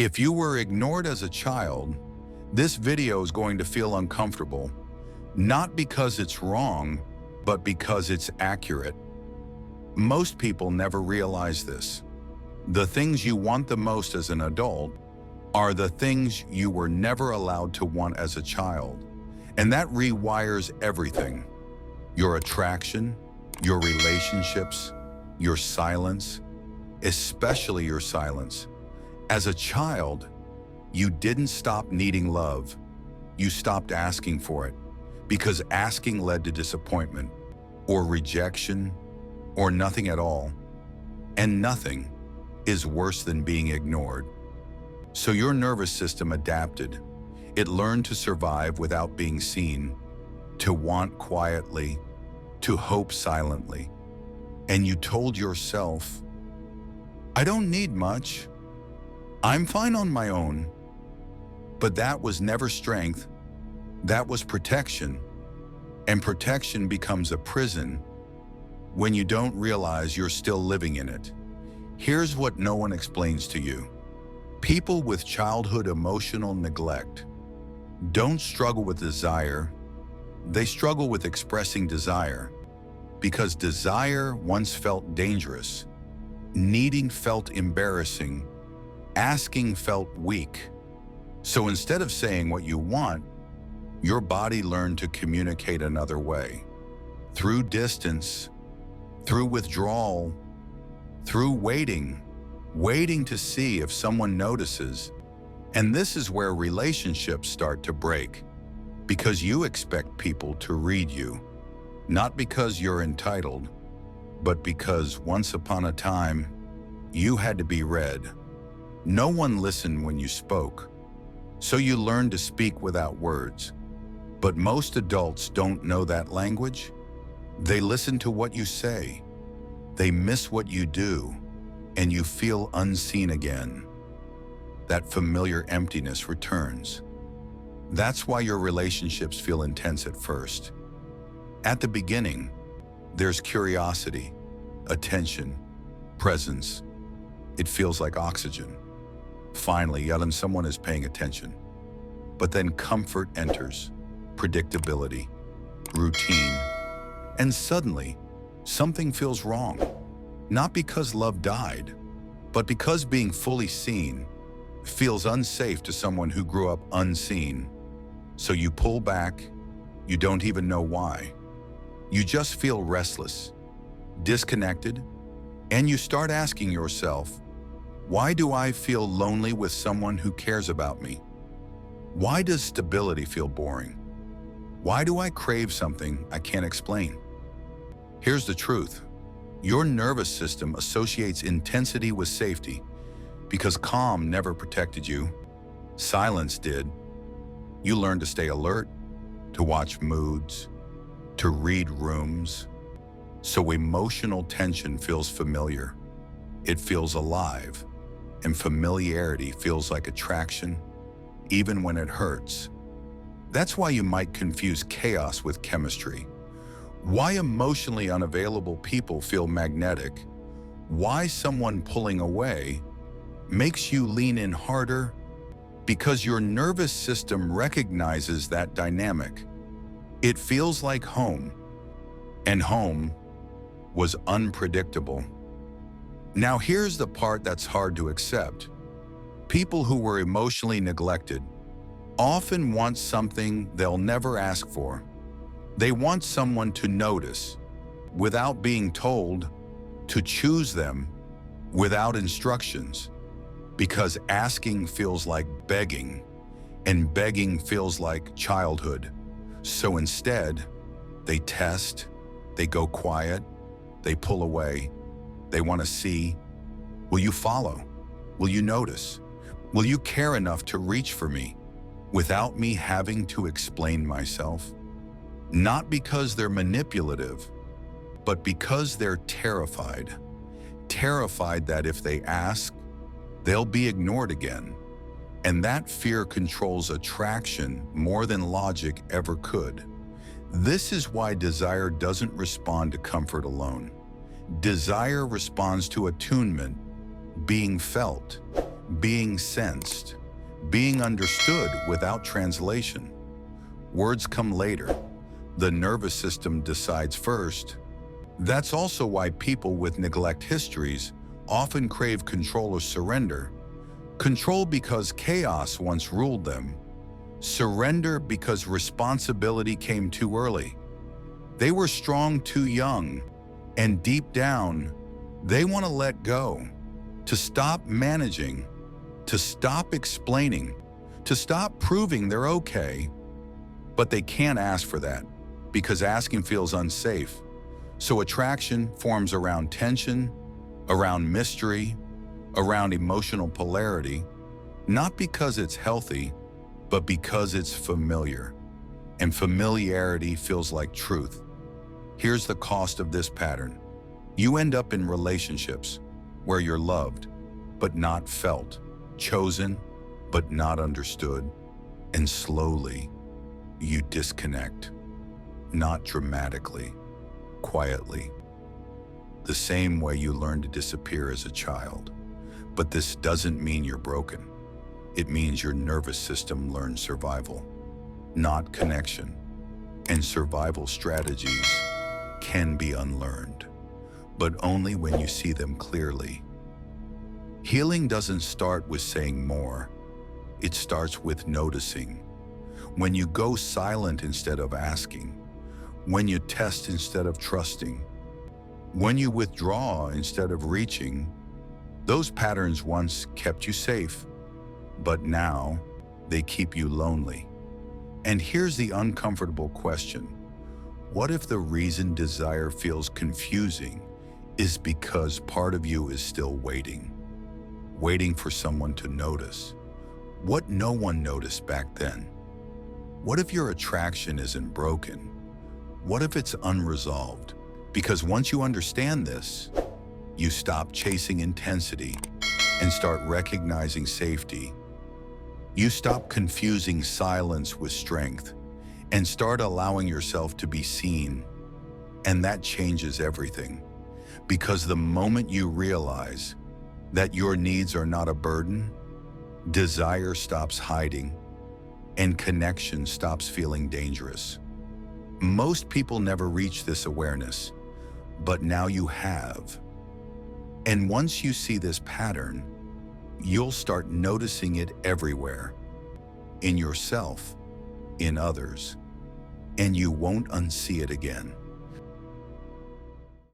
If you were ignored as a child, this video is going to feel uncomfortable, not because it's wrong, but because it's accurate. Most people never realize this. The things you want the most as an adult are the things you were never allowed to want as a child. And that rewires everything. Your attraction, your relationships, your silence, especially your silence. As a child, you didn't stop needing love. You stopped asking for it because asking led to disappointment or rejection or nothing at all. And nothing is worse than being ignored. So your nervous system adapted. It learned to survive without being seen, to want quietly, to hope silently. And you told yourself, I don't need much. I'm fine on my own. But that was never strength. That was protection. And protection becomes a prison when you don't realize you're still living in it. Here's what no one explains to you. People with childhood emotional neglect don't struggle with desire. They struggle with expressing desire because desire once felt dangerous. Needing felt embarrassing. Asking felt weak. So instead of saying what you want, your body learned to communicate another way. Through distance, through withdrawal, through waiting to see if someone notices. And this is where relationships start to break, because you expect people to read you, not because you're entitled, but because once upon a time, you had to be read. No one listened when you spoke, so you learned to speak without words. But most adults don't know that language. They listen to what you say. They miss what you do, and you feel unseen again. That familiar emptiness returns. That's why your relationships feel intense at first. At the beginning, there's curiosity, attention, presence. It feels like oxygen. Finally, someone is paying attention. But then comfort enters, predictability, routine, and suddenly, something feels wrong. Not because love died, but because being fully seen feels unsafe to someone who grew up unseen. So you pull back, you don't even know why. You just feel restless, disconnected, and you start asking yourself, why do I feel lonely with someone who cares about me? Why does stability feel boring? Why do I crave something I can't explain? Here's the truth. Your nervous system associates intensity with safety because calm never protected you. Silence did. You learned to stay alert, to watch moods, to read rooms. So emotional tension feels familiar. It feels alive. And familiarity feels like attraction, even when it hurts. That's why you might confuse chaos with chemistry. Why emotionally unavailable people feel magnetic. Why someone pulling away makes you lean in harder. Because your nervous system recognizes that dynamic. It feels like home. And home was unpredictable. Now here's the part that's hard to accept. People who were emotionally neglected often want something they'll never ask for. They want someone to notice without being told, to choose them without instructions, because asking feels like begging, and begging feels like childhood. So instead, they test, they go quiet, they pull away. They want to see, will you follow? Will you notice? Will you care enough to reach for me without me having to explain myself? Not because they're manipulative, but because they're terrified. Terrified that if they ask, they'll be ignored again. And that fear controls attraction more than logic ever could. This is why desire doesn't respond to comfort alone. Desire responds to attunement, being felt. being sensed, being understood without translation. Words come later. The nervous system decides first. That's also why people with neglect histories often crave control or surrender. Control because chaos once ruled them. Surrender because responsibility came too early. They were strong too young, and deep down, they want to let go, to stop managing, to stop explaining, to stop proving they're okay. But they can't ask for that because asking feels unsafe. So attraction forms around tension, around mystery, around emotional polarity, not because it's healthy, but because it's familiar. And familiarity feels like truth. Here's the cost of this pattern. You end up in relationships where you're loved, but not felt, chosen, but not understood, and slowly you disconnect, not dramatically, quietly, the same way you learned to disappear as a child. But this doesn't mean you're broken. It means your nervous system learned survival, not connection. And survival strategies can be unlearned, but only when you see them clearly. Healing doesn't start with saying more. It starts with noticing. When you go silent instead of asking, when you test instead of trusting, when you withdraw instead of reaching, those patterns once kept you safe, but now they keep you lonely. And here's the uncomfortable question. What if the reason desire feels confusing is because part of you is still waiting for someone to notice what no one noticed back then? What if your attraction isn't broken? What if it's unresolved? Because once you understand this, you stop chasing intensity and start recognizing safety. You stop confusing silence with strength and start allowing yourself to be seen. And that changes everything. Because the moment you realize that your needs are not a burden, desire stops hiding, and connection stops feeling dangerous. Most people never reach this awareness, but now you have. And once you see this pattern, you'll start noticing it everywhere, in yourself, in others, and you won't unsee it again.